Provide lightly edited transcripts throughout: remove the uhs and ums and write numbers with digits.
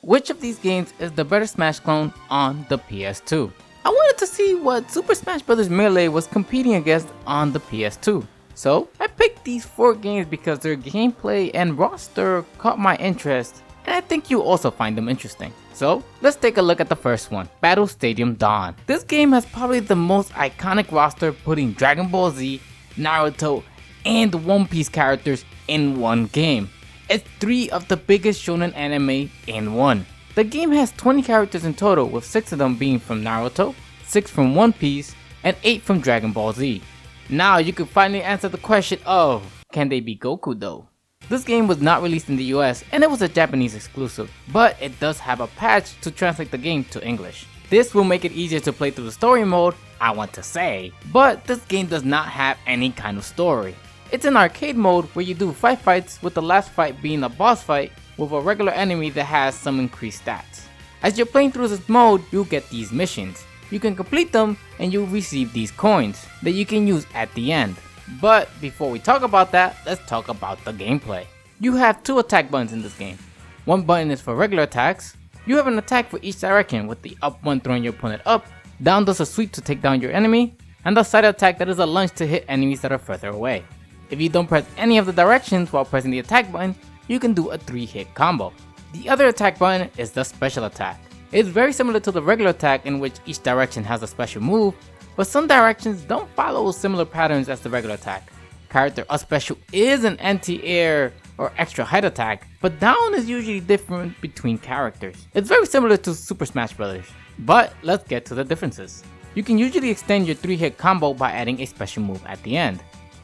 which of these games is the better Smash clone on the PS2. I wanted to see what Super Smash Bros. Melee was competing against on the PS2. So I picked these 4 games because their gameplay and roster caught my interest, and I think you'll also find them interesting. So let's take a look at the first one, Battle Stadium D.O.N. This game has probably the most iconic roster, putting Dragon Ball Z, Naruto, and One Piece characters in one game. It's 3 of the biggest shonen anime in one. The game has 20 characters in total, with 6 of them being from Naruto, 6 from One Piece, and 8 from Dragon Ball Z. Now you can finally answer the question of, can they beat Goku though? This game was not released in the US and it was a Japanese exclusive, but it does have a patch to translate the game to English. This will make it easier to play through the story mode, I want to say, but this game does not have any kind of story. It's an arcade mode where you do 5 fights, with the last fight being a boss fight with a regular enemy that has some increased stats. As you're playing through this mode, you'll get these missions. You can complete them and you'll receive these coins that you can use at the end. But before we talk about that, let's talk about the gameplay. You have 2 attack buttons in this game. One button is for regular attacks. You have an attack for each direction, with the up one throwing your opponent up, down does a sweep to take down your enemy, and the side attack that is a lunge to hit enemies that are further away. If you don't press any of the directions while pressing the attack button, you can do a 3-hit combo. The other attack button is the special attack. It's very similar to the regular attack, in which each direction has a special move, but some directions don't follow similar patterns as the regular attack. Character up special is an anti-air or extra height attack, but down is usually different between characters. It's very similar to Super Smash Bros. But let's get to the differences. You can usually extend your 3-hit combo by adding a special move at the end.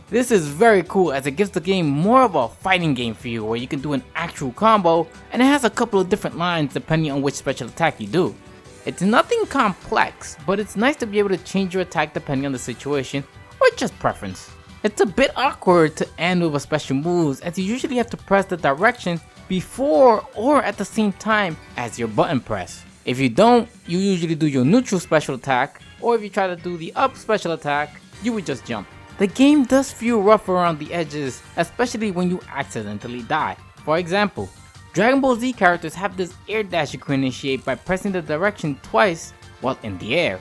This is very cool, as it gives the game more of a fighting game feel, where you can do an actual combo, and it has a couple of different lines depending on which special attack you do. It's nothing complex, but it's nice to be able to change your attack depending on the situation or just preference. It's a bit awkward to end with a special moves, as you usually have to press the direction before or at the same time as your button press. If you don't, you usually do your neutral special attack, or if you try to do the up special attack, you would just jump. The game does feel rough around the edges, especially when you accidentally die. For example, Dragon Ball Z characters have this air dash you can initiate by pressing the direction twice while in the air.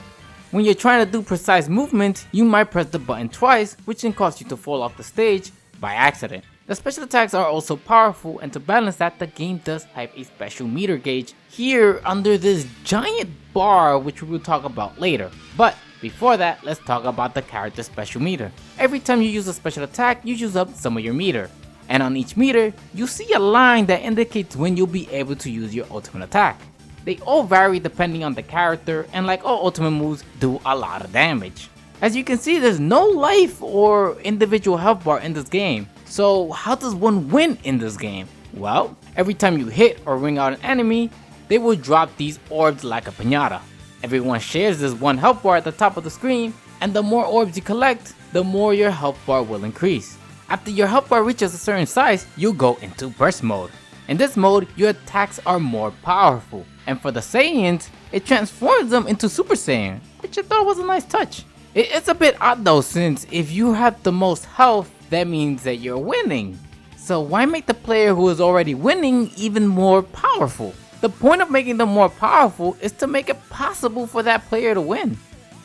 When you're trying to do precise movements, you might press the button twice, which can cause you to fall off the stage by accident. The special attacks are also powerful, and to balance that, the game does have a special meter gauge here under this giant bar, which we will talk about later. But before that, let's talk about the character special meter. Every time you use a special attack, you use up some of your meter. And on each meter, you see a line that indicates when you'll be able to use your ultimate attack. They all vary depending on the character, and like all ultimate moves, do a lot of damage. As you can see, there's no life or individual health bar in this game. So how does one win in this game? Well, every time you hit or ring out an enemy, they will drop these orbs like a piñata. Everyone shares this one health bar at the top of the screen, and the more orbs you collect, the more your health bar will increase. After your health bar reaches a certain size, you go into burst mode. In this mode, your attacks are more powerful, and for the Saiyans, it transforms them into Super Saiyan, which I thought was a nice touch. It's a bit odd though, since if you have the most health, that means that you're winning. So why make the player who is already winning even more powerful? The point of making them more powerful is to make it possible for that player to win.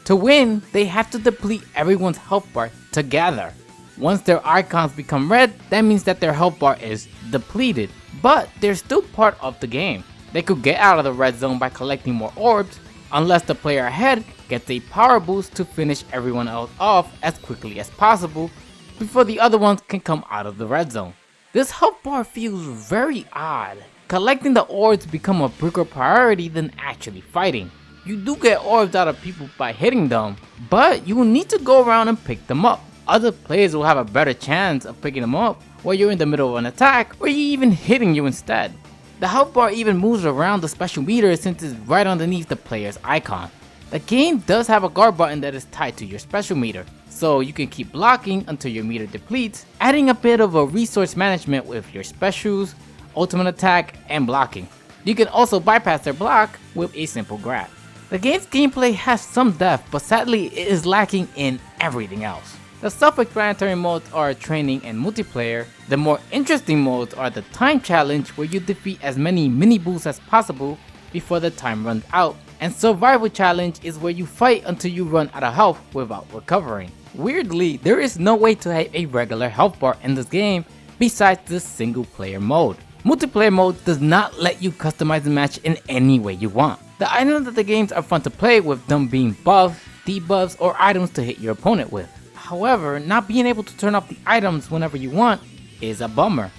To win, they have to deplete everyone's health bar together. Once their icons become red, that means that their health bar is depleted, but they're still part of the game. They could get out of the red zone by collecting more orbs, unless the player ahead gets a power boost to finish everyone else off as quickly as possible before the other ones can come out of the red zone. This health bar feels very odd. Collecting the orbs become a bigger priority than actually fighting. You do get orbs out of people by hitting them, but you will need to go around and pick them up. Other players will have a better chance of picking them up while you're in the middle of an attack, or even hitting you instead. The health bar even moves around the special meter since it's right underneath the player's icon. The game does have a guard button that is tied to your special meter, so you can keep blocking until your meter depletes, adding a bit of a resource management with your specials, ultimate attack, and blocking. You can also bypass their block with a simple grab. The game's gameplay has some depth, but sadly it is lacking in everything else. The self-explanatory modes are training and multiplayer. The more interesting modes are the time challenge, where you defeat as many mini-boos as possible before the time runs out, and survival challenge is where you fight until you run out of health without recovering. Weirdly, there is no way to have a regular health bar in this game besides the single player mode. Multiplayer mode does not let you customize the match in any way you want. The items of the games are fun to play with, them being buffs, debuffs, or items to hit your opponent with. However, not being able to turn off the items whenever you want is a bummer,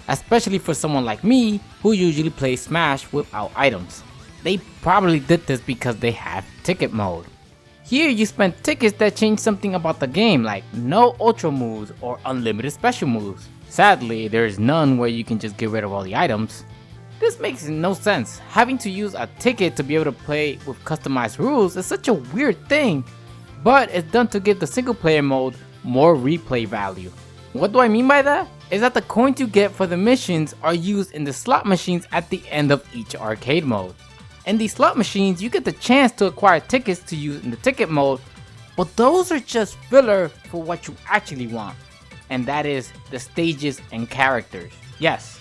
especially for someone like me who usually plays Smash without items. They probably did this because they have ticket mode. Here you spend tickets that change something about the game, like no ultra moves or unlimited special moves. Sadly, there is none where you can just get rid of all the items. This makes no sense. Having to use a ticket to be able to play with customized rules is such a weird thing, but it's done to give the single player mode more replay value. What do I mean by that? Is that the coins you get for the missions are used in the slot machines at the end of each arcade mode. In these slot machines, you get the chance to acquire tickets to use in the ticket mode, but those are just filler for what you actually want, and that is the stages and characters. Yes,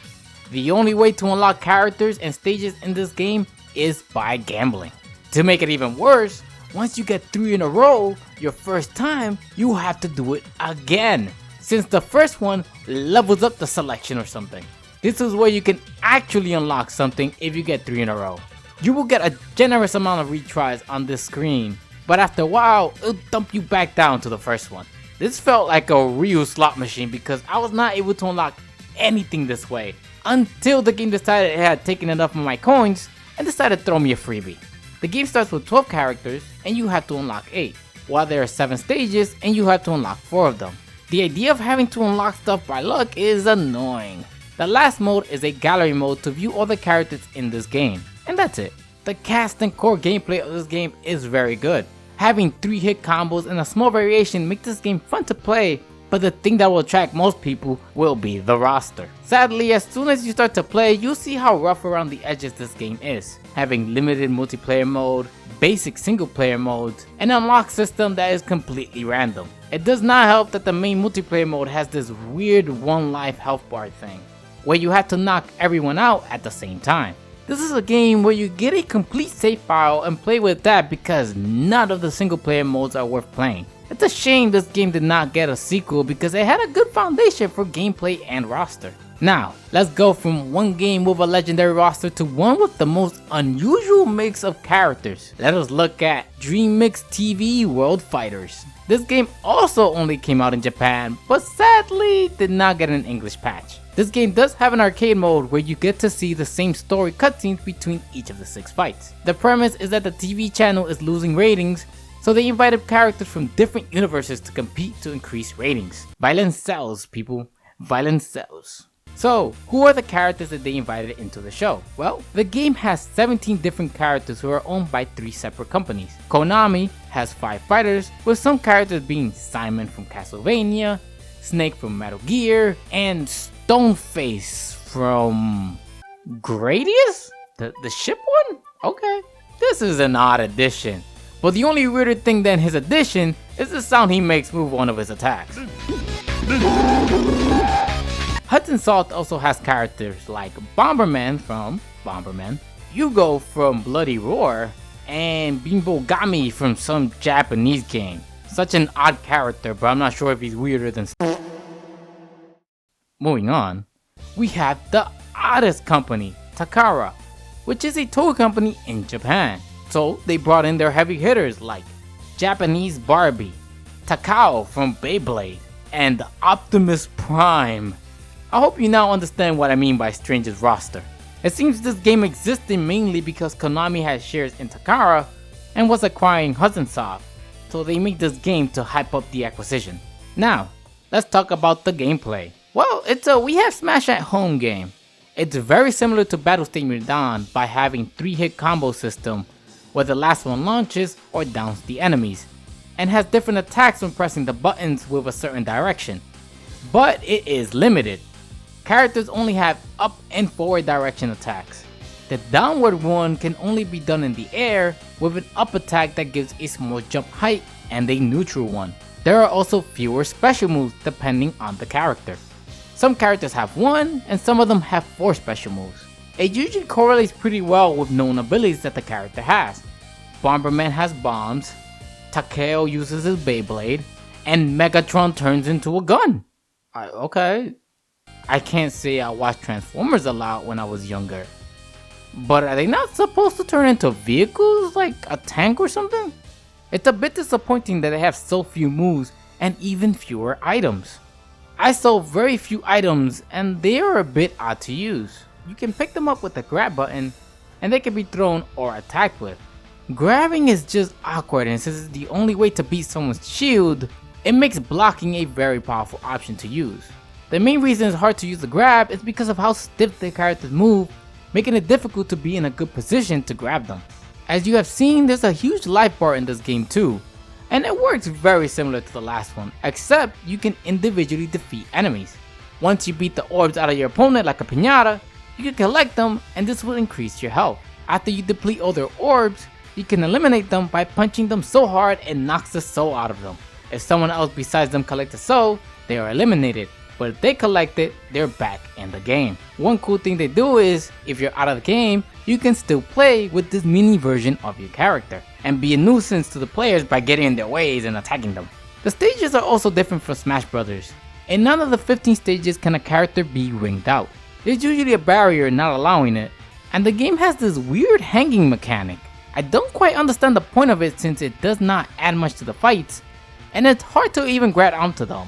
the only way to unlock characters and stages in this game is by gambling. To make it even worse, once you get 3 in a row, your first time, you have to do it again, since the first one levels up the selection or something. This is where you can actually unlock something if you get 3 in a row. You will get a generous amount of retries on this screen, but after a while, it'll dump you back down to the first one. This felt like a real slot machine because I was not able to unlock anything this way, until the game decided it had taken enough of my coins and decided to throw me a freebie. The game starts with 12 characters and you have to unlock 8, while there are 7 stages and you have to unlock 4 of them. The idea of having to unlock stuff by luck is annoying. The last mode is a gallery mode to view all the characters in this game, and that's it. The cast and core gameplay of this game is very good. Having 3-hit combos and a small variation make this game fun to play, but the thing that will attract most people will be the roster. Sadly, as soon as you start to play, you'll see how rough around the edges this game is, having limited multiplayer mode, basic single player modes, and an unlock system that is completely random. It does not help that the main multiplayer mode has this weird 1 life health bar thing, where you have to knock everyone out at the same time. This is a game where you get a complete save file and play with that because none of the single player modes are worth playing. It's a shame this game did not get a sequel because it had a good foundation for gameplay and roster. Now, let's go from one game with a legendary roster to one with the most unusual mix of characters. Let us look at DreamMix TV World Fighters. This game also only came out in Japan, but sadly did not get an English patch. This game does have an arcade mode where you get to see the same story cutscenes between each of the 6 fights. The premise is that the TV channel is losing ratings, so they invited characters from different universes to compete to increase ratings. Violence sells, people. Violence sells. So, who are the characters that they invited into the show? Well, the game has 17 different characters who are owned by 3 separate companies. Konami has 5 fighters, with some characters being Simon from Castlevania, Snake from Metal Gear, and Stoneface from Gradius? The ship one? Okay. This is an odd addition. But the only weirder thing than his addition is the sound he makes with one of his attacks. Hudson Salt also has characters like Bomberman from Bomberman, Yugo from Bloody Roar, and Bimbo Gami from some Japanese game. Such an odd character, but I'm not sure if he's weirder than. Moving on, we have the oddest company, Takara, which is a toy company in Japan. So they brought in their heavy hitters like Japanese Barbie, Takao from Beyblade, and Optimus Prime. I hope you now understand what I mean by Strange's roster. It seems this game existed mainly because Konami has shares in Takara and was acquiring Hudson Soft, so they made this game to hype up the acquisition. Now, let's talk about the gameplay. Well, it's a We Have Smash at Home game. It's very similar to Battle Stadium D.O.N by having 3-hit combo system, where the last one launches or downs the enemies, and has different attacks when pressing the buttons with a certain direction. But it is limited. Characters only have up and forward direction attacks. The downward one can only be done in the air, with an up attack that gives a small jump height and a neutral one. There are also fewer special moves depending on the character. Some characters have 1 and some of them have 4 special moves. It usually correlates pretty well with known abilities that the character has. Bomberman has bombs, Takeo uses his Beyblade, and Megatron turns into a gun. Okay. I can't say I watched Transformers a lot when I was younger. But are they not supposed to turn into vehicles like a tank or something? It's a bit disappointing that they have so few moves and even fewer items. I saw very few items and they are a bit odd to use. You can pick them up with the grab button and they can be thrown or attacked with. Grabbing is just awkward, and since it's the only way to beat someone's shield, it makes blocking a very powerful option to use. The main reason it's hard to use the grab is because of how stiff the characters move, making it difficult to be in a good position to grab them. As you have seen, there's a huge life bar in this game too, and it works very similar to the last one, except you can individually defeat enemies. Once you beat the orbs out of your opponent like a piñata, you can collect them and this will increase your health. After you deplete all their orbs, you can eliminate them by punching them so hard it knocks the soul out of them. If someone else besides them collects the soul, they are eliminated, but if they collect it, they're back in the game. One cool thing they do is, if you're out of the game, you can still play with this mini version of your character, and be a nuisance to the players by getting in their ways and attacking them. The stages are also different from Smash Bros. In none of the 15 stages can a character be ringed out. There's usually a barrier not allowing it, and the game has this weird hanging mechanic. I don't quite understand the point of it since it does not add much to the fights, and it's hard to even grab onto them.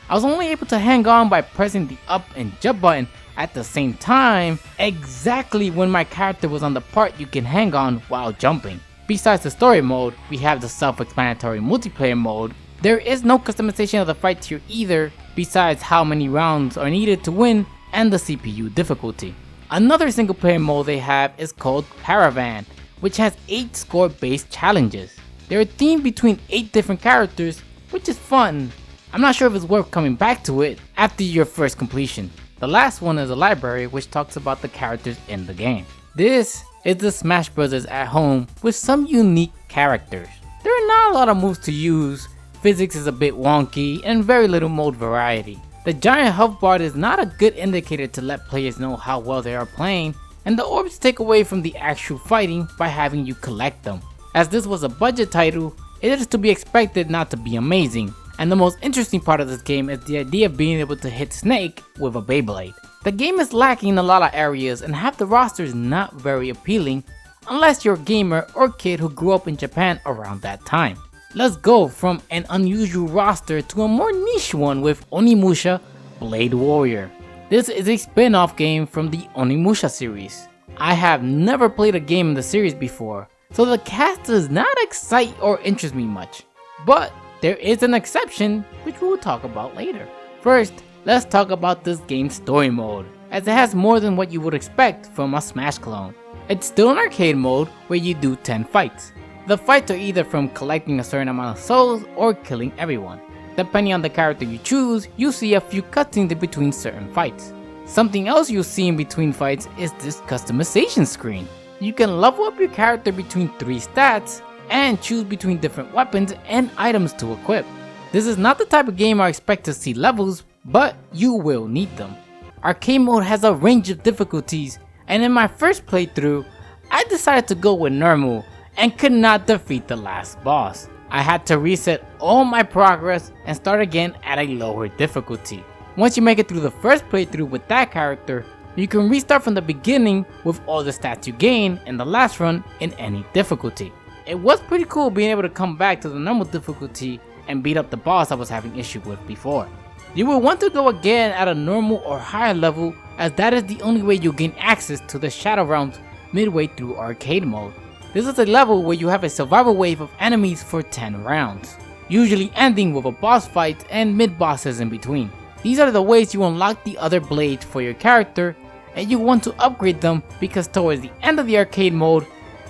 I was only able to hang on by pressing the up and jump button at the same time, exactly when my character was on the part you can hang on while jumping. Besides the story mode, we have the self-explanatory multiplayer mode. There is no customization of the fights here either, besides how many rounds are needed to win and the CPU difficulty. Another single player mode they have is called Caravan, which has 8 score based challenges. They are themed between 8 different characters, which is fun. I'm not sure if it's worth coming back to it after your first completion. The last one is a library which talks about the characters in the game. This is the Smash Bros. At home with some unique characters. There are not a lot of moves to use, physics is a bit wonky, and very little mode variety. The giant health bar is not a good indicator to let players know how well they are playing, and the orbs take away from the actual fighting by having you collect them. As this was a budget title, it is to be expected not to be amazing, and the most interesting part of this game is the idea of being able to hit Snake with a Beyblade. The game is lacking in a lot of areas and half the roster is not very appealing unless you're a gamer or kid who grew up in Japan around that time. Let's go from an unusual roster to a more niche one with Onimusha Blade Warrior. This is a spin-off game from the Onimusha series. I have never played a game in the series before, so the cast does not excite or interest me much. But there is an exception, which we will talk about later. First, let's talk about this game's story mode, as it has more than what you would expect from a Smash clone. It's still an arcade mode where you do 10 fights. The fights are either from collecting a certain amount of souls or killing everyone. Depending on the character you choose, you see a few cutscenes in between certain fights. Something else you'll see in between fights is this customization screen. You can level up your character between 3 stats and choose between different weapons and items to equip. This is not the type of game I expect to see levels, but you will need them. Arcade mode has a range of difficulties, and in my first playthrough, I decided to go with normal and could not defeat the last boss. I had to reset all my progress and start again at a lower difficulty. Once you make it through the first playthrough with that character, you can restart from the beginning with all the stats you gain in the last run in any difficulty. It was pretty cool being able to come back to the normal difficulty and beat up the boss I was having issue with before. You will want to go again at a normal or higher level, as that is the only way you'll gain access to the Shadow Realms midway through arcade mode. This is a level where you have a survival wave of enemies for 10 rounds, usually ending with a boss fight and mid-bosses in between. These are the ways you unlock the other blades for your character, and you want to upgrade them because towards the end of the arcade mode,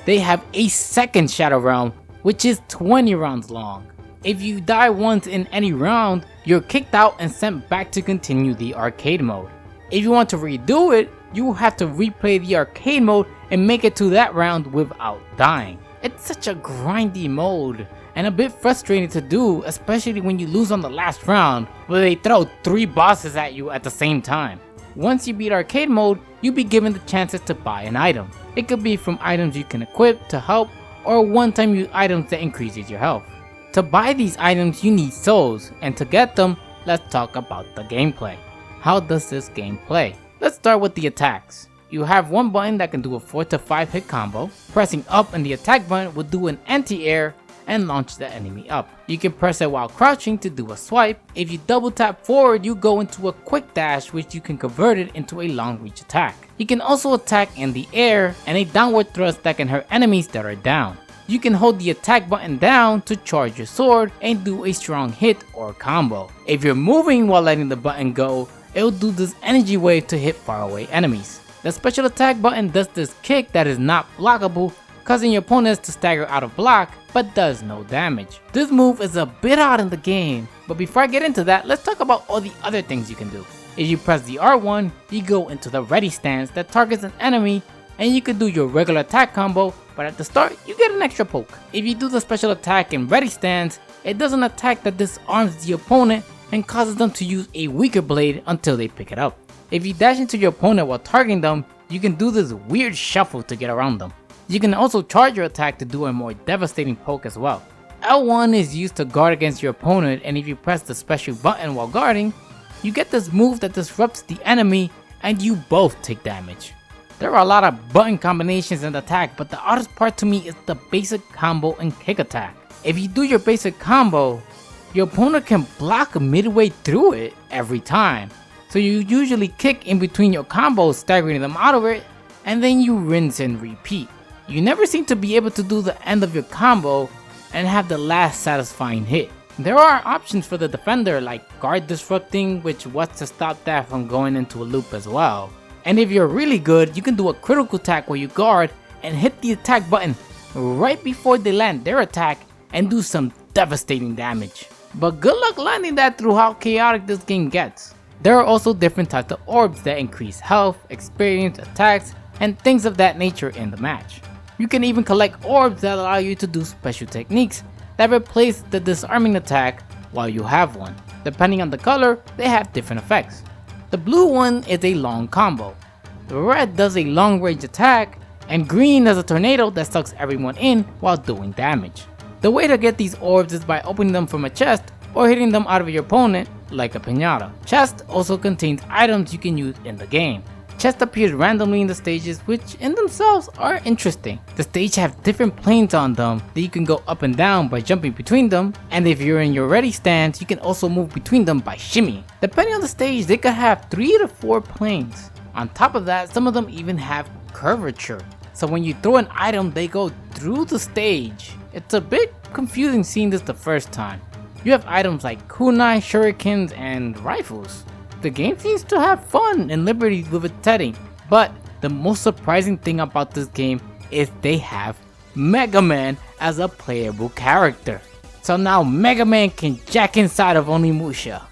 they have a second Shadow Realm, which is 20 rounds long. If you die once in any round, you're kicked out and sent back to continue the arcade mode. If you want to redo it, you will have to replay the arcade mode and make it to that round without dying. It's such a grindy mode, and a bit frustrating to do, especially when you lose on the last round where they throw 3 bosses at you at the same time. Once you beat arcade mode, you'll be given the chances to buy an item. It could be from items you can equip to help, or one-time use items that increases your health. To buy these items you need souls, and to get them, let's talk about the gameplay. How does this game play? Let's start with the attacks. You have one button that can do a 4 to 5 hit combo. Pressing up and the attack button will do an anti-air and launch the enemy up. You can press it while crouching to do a swipe. If you double tap forward, you go into a quick dash, which you can convert it into a long reach attack. You can also attack in the air and a downward thrust that can hurt enemies that are down. You can hold the attack button down to charge your sword and do a strong hit or combo. If you're moving while letting the button go, it'll do this energy wave to hit faraway enemies. The special attack button does this kick that is not blockable, causing your opponents to stagger out of block, but does no damage. This move is a bit odd in the game, but before I get into that, let's talk about all the other things you can do. If you press the R1, you go into the ready stance that targets an enemy, and you can do your regular attack combo, but at the start, you get an extra poke. If you do the special attack in ready stance, it does an attack that disarms the opponent and causes them to use a weaker blade until they pick it up. If you dash into your opponent while targeting them, you can do this weird shuffle to get around them. You can also charge your attack to do a more devastating poke as well. L1 is used to guard against your opponent, and if you press the special button while guarding, you get this move that disrupts the enemy and you both take damage. There are a lot of button combinations in the attack, but the oddest part to me is the basic combo and kick attack. If you do your basic combo, your opponent can block midway through it every time. So you usually kick in between your combos, staggering them out of it, and then you rinse and repeat. You never seem to be able to do the end of your combo and have the last satisfying hit. There are options for the defender like guard disrupting, which was to stop that from going into a loop as well. And if you're really good, you can do a critical attack where you guard and hit the attack button right before they land their attack and do some devastating damage. But good luck landing that through how chaotic this game gets. There are also different types of orbs that increase health, experience, attacks, and things of that nature in the match. You can even collect orbs that allow you to do special techniques that replace the disarming attack while you have one. Depending on the color, they have different effects. The blue one is a long combo, the red does a long range attack, and green does a tornado that sucks everyone in while doing damage. The way to get these orbs is by opening them from a chest or hitting them out of your opponent like a piñata. Chest also contains items you can use in the game. Chest appears randomly in the stages, which in themselves are interesting. The stage have different planes on them that you can go up and down by jumping between them, and if you're in your ready stance, you can also move between them by shimmying. Depending on the stage, they could have 3 to 4 planes. On top of that, some of them even have curvature. So when you throw an item, they go through the stage. It's a bit confusing seeing this the first time. You have items like kunai, shurikens, and rifles. The game seems to have fun and liberties with its setting, but the most surprising thing about this game is they have Mega Man as a playable character. So now Mega Man can jack inside of Onimusha.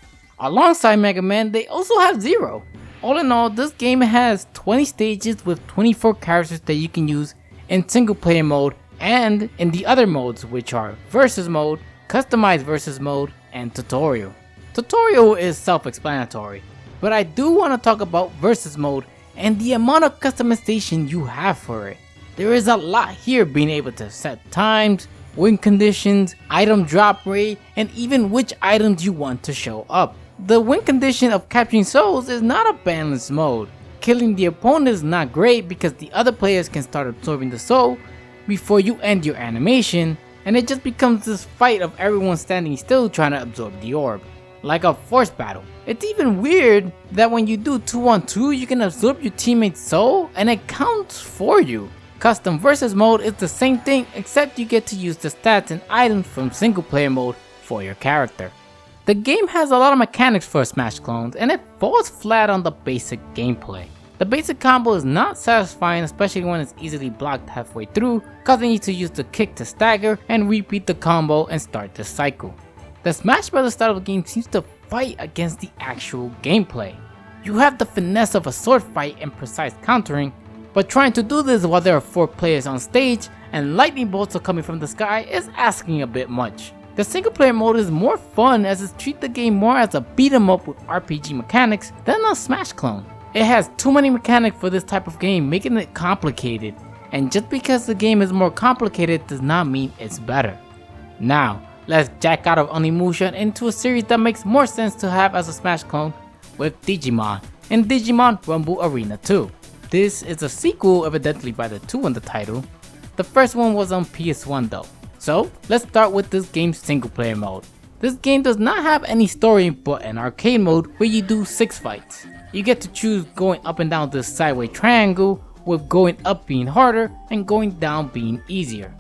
Alongside Mega Man, they also have Zero. All in all, this game has 20 stages with 24 characters that you can use in single player mode and in the other modes, which are Versus mode, Customized Versus mode, and Tutorial. Tutorial is self-explanatory, but I do want to talk about Versus mode and the amount of customization you have for it. There is a lot here, being able to set times, win conditions, item drop rate, and even which items you want to show up. The win condition of capturing souls is not a balanced mode. Killing the opponent is not great because the other players can start absorbing the soul before you end your animation, and it just becomes this fight of everyone standing still trying to absorb the orb, like a force battle. It's even weird that when you do 2-on-2, you can absorb your teammate's soul and it counts for you. Custom Versus mode is the same thing, except you get to use the stats and items from single player mode for your character. The game has a lot of mechanics for Smash clones, and it falls flat on the basic gameplay. The basic combo is not satisfying, especially when it's easily blocked halfway through, causing you to use the kick to stagger and repeat the combo and start the cycle. The Smash Bros. Style of the game seems to fight against the actual gameplay. You have the finesse of a sword fight and precise countering, but trying to do this while there are 4 players on stage and lightning bolts are coming from the sky is asking a bit much. The single player mode is more fun as it treats the game more as a beat 'em up with RPG mechanics than a Smash clone. It has too many mechanics for this type of game, making it complicated, and just because the game is more complicated does not mean it's better. Now, let's jack out of Onimusha into a series that makes more sense to have as a Smash clone with Digimon and Digimon Rumble Arena 2. This is a sequel evidently by the 2 in the title. The first one was on PS1 though. So let's start with this game's single player mode. This game does not have any story but an arcade mode where you do 6 fights. You get to choose going up and down this sideways triangle, with going up being harder and going down being easier.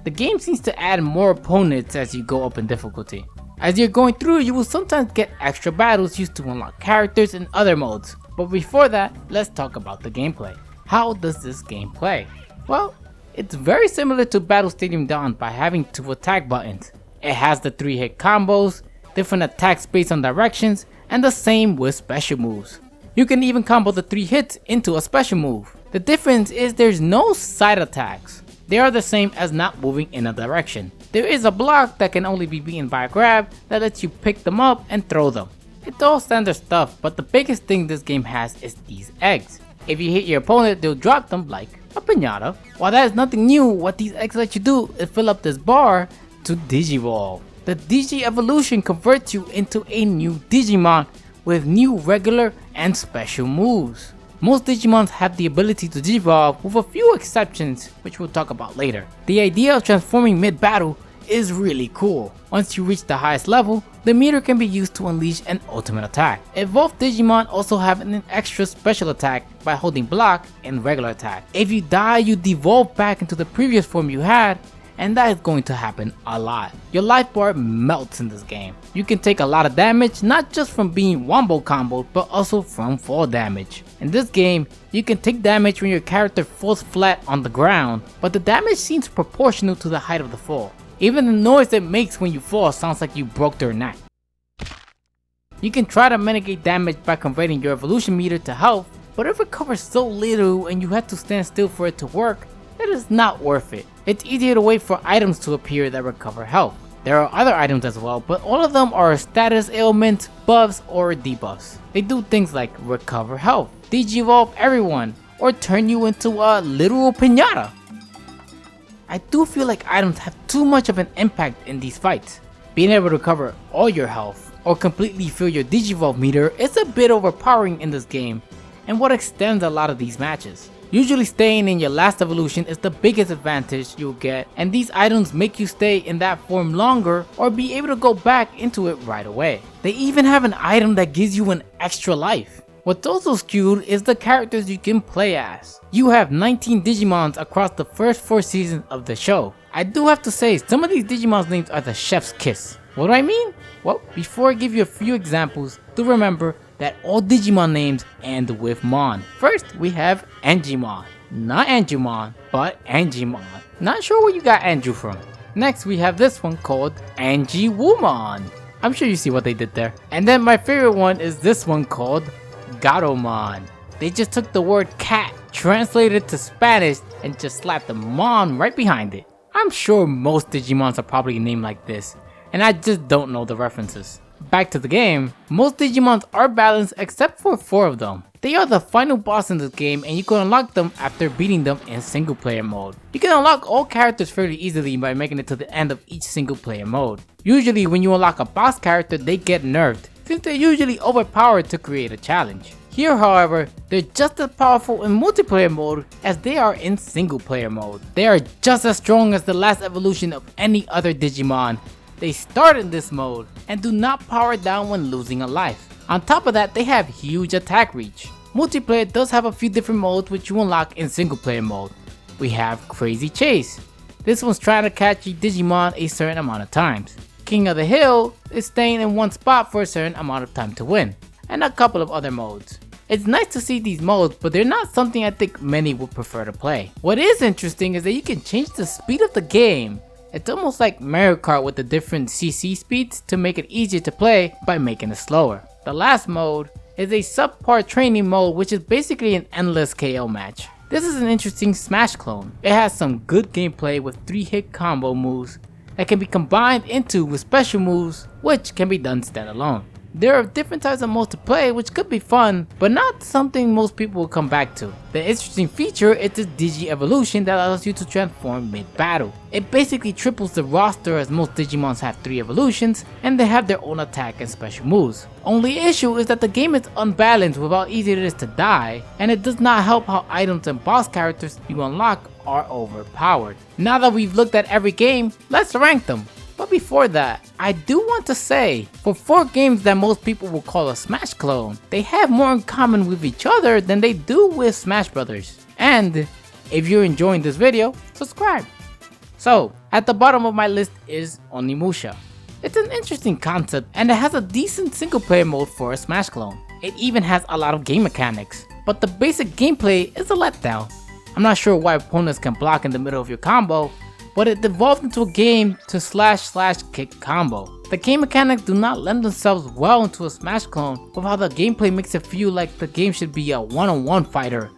The game seems to add more opponents as you go up in difficulty. As you're going through, you will sometimes get extra battles used to unlock characters in other modes. But before that, let's talk about the gameplay. How does this game play? Well, it's very similar to Battle Stadium D.O.N by having 2 attack buttons. It has the 3 hit combos, different attacks based on directions, and the same with special moves. You can even combo the 3 hits into a special move. The difference is there's no side attacks. They are the same as not moving in a direction. There is a block that can only be beaten by a grab that lets you pick them up and throw them. It's all standard stuff, but the biggest thing this game has is these eggs. If you hit your opponent, they'll drop them like a piñata. While that is nothing new, what these eggs let you do is fill up this bar to Digivolve. The Digi evolution converts you into a new Digimon with new regular and special moves. Most Digimons have the ability to Digivolve with a few exceptions, which we'll talk about later. The idea of transforming mid-battle is really cool. Once you reach the highest level, the meter can be used to unleash an ultimate attack. Evolved Digimon also have an extra special attack by holding block and regular attack. If you die, you devolve back into the previous form you had, and that is going to happen a lot. Your life bar melts in this game. You can take a lot of damage, not just from being wombo comboed, but also from fall damage. In this game, you can take damage when your character falls flat on the ground, but the damage seems proportional to the height of the fall. Even the noise it makes when you fall sounds like you broke their neck. You can try to mitigate damage by converting your evolution meter to health, but it recovers so little and you have to stand still for it to work, it is not worth it. It's easier to wait for items to appear that recover health. There are other items as well, but all of them are status ailments, buffs, or debuffs. They do things like recover health, digivolve everyone, or turn you into a literal piñata. I do feel like items have too much of an impact in these fights. Being able to recover all your health, or completely fill your digivolve meter is a bit overpowering in this game, and what extends a lot of these matches. Usually staying in your last evolution is the biggest advantage you'll get, and these items make you stay in that form longer or be able to go back into it right away. They even have an item that gives you an extra life. What's also skewed is the characters you can play as. You have 19 Digimons across the first 4 seasons of the show. I do have to say, some of these Digimon's names are the chef's kiss. What do I mean? Well, before I give you a few examples, do remember that all Digimon names end with Mon. First, we have Angimon. Not Angumon, but Angimon. Not sure where you got Anju from. Next, we have this one called Angiwumon. I'm sure you see what they did there. And then my favorite one is this one called Garomon. They just took the word cat, translated it to Spanish, and just slapped the Mon right behind it. I'm sure most Digimons are probably named like this, and I just don't know the references. Back to the game, most Digimons are balanced except for 4 of them. They are the final boss in this game and you can unlock them after beating them in single player mode. You can unlock all characters fairly easily by making it to the end of each single player mode. Usually when you unlock a boss character, they get nerfed, since they're usually overpowered to create a challenge. Here however, they're just as powerful in multiplayer mode as they are in single player mode. They are just as strong as the last evolution of any other Digimon. They start in this mode and do not power down when losing a life. On top of that, they have huge attack reach. Multiplayer does have a few different modes which you unlock in single player mode. We have Crazy Chase. This one's trying to catch a Digimon a certain amount of times. King of the Hill is staying in one spot for a certain amount of time to win. And a couple of other modes. It's nice to see these modes, but they're not something I think many would prefer to play. What is interesting is that you can change the speed of the game. It's almost like Mario Kart with the different CC speeds to make it easier to play by making it slower. The last mode is a subpar training mode, which is basically an endless KO match. This is an interesting Smash clone. It has some good gameplay with 3-hit combo moves that can be combined into with special moves which can be done standalone. There are different types of modes to play which could be fun, but not something most people will come back to. The interesting feature is the Digi Evolution that allows you to transform mid-battle. It basically triples the roster as most Digimons have 3 evolutions and they have their own attack and special moves. Only issue is that the game is unbalanced with how easy it is to die, and it does not help how items and boss characters you unlock are overpowered. Now that we've looked at every game, let's rank them. But before that, I do want to say, for 4 games that most people will call a Smash clone, they have more in common with each other than they do with Smash Brothers. And if you're enjoying this video, subscribe. So, at the bottom of my list is Onimusha. It's an interesting concept and it has a decent single player mode for a Smash clone. It even has a lot of game mechanics, but the basic gameplay is a letdown. I'm not sure why opponents can block in the middle of your combo, but it devolved into a game to slash/kick combo. The game mechanics do not lend themselves well into a Smash clone with how the gameplay makes it feel like the game should be a one-on-one fighter,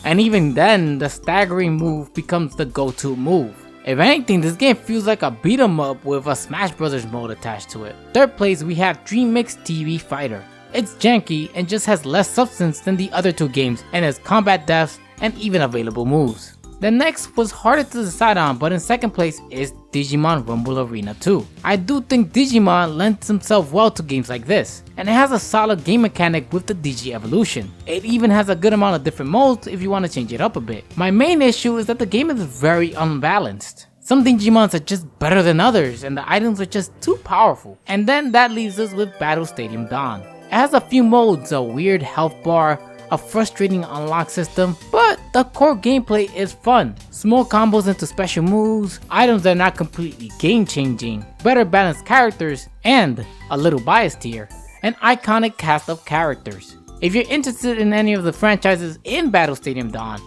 and even then the staggering move becomes the go-to move. If anything, this game feels like a beat 'em up with a Smash Brothers mode attached to it. Third place we have DreamMix TV Fighter. It's janky and just has less substance than the other 2 games and has combat depths and even available moves. The next was harder to decide on, but in second place is Digimon Rumble Arena 2. I do think Digimon lends himself well to games like this, and it has a solid game mechanic with the Digi Evolution. It even has a good amount of different modes if you want to change it up a bit. My main issue is that the game is very unbalanced. Some Digimons are just better than others and the items are just too powerful. And then that leaves us with Battle Stadium D.O.N. It has a few modes, a weird health bar, a frustrating unlock system, but the core gameplay is fun. Small combos into special moves, items that are not completely game changing, better balanced characters, and a little biased here, an iconic cast of characters. If you're interested in any of the franchises in Battle Stadium D.O.N,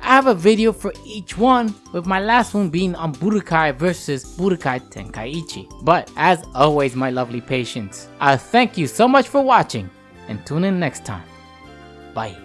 I have a video for each one, with my last one being on Budokai vs Budokai Tenkaichi. But as always, my lovely patients, I thank you so much for watching and tune in next time. Bye.